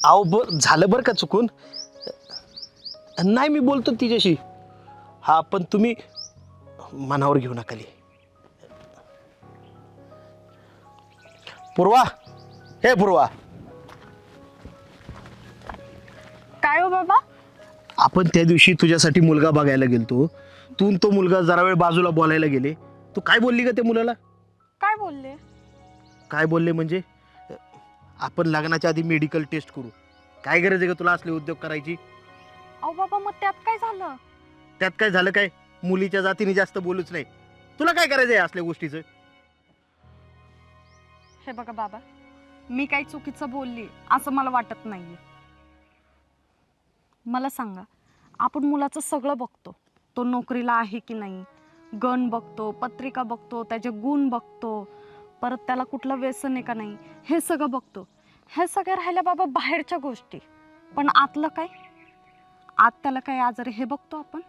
अहो झालं बरं का चुकून. नाही मी बोलतो तिच्याशी. हा पण तुम्ही मनावर घेऊ नका. पूर्वा, हे पूर्वा, काय हो बाबा? आपण त्या दिवशी तुझ्यासाठी मुलगा बघायला गेलतो. तू तो मुलगा जरा वेळ बाजूला बोलायला गेले. तू काय बोलली का त्या मुलाला? काय बोलले? काय बोलले म्हणजे? आपण लग्नाच्या आधी मेडिकल टेस्ट करू. काय गरज आहे का तुला असले उद्योग करायची? अहो बाबा, मग त्यात काय झालं? त्यात काय झालं काय? मुलीच्या जातीने जास्त बोलूच नाही. तुला काय करायचं आहे असल्या गोष्टीचं? हे बघा बाबा, मी काही चुकीचं बोलली असं मला वाटत नाहीये. मला सांगा, आपण मुलाचं सगळं बघतो. तो नोकरीला आहे की नाही, गण बघतो, पत्रिका बघतो, त्याचे गुण बघतो, परत त्याला कुठलं व्यसन आहे का नाही हे सगळं बघतो. हे सगळं राहिल्या बाबा बाहेरच्या गोष्टी. पण आतलं काय? आत त्याला काय आजार आहे हे बघतो आपण.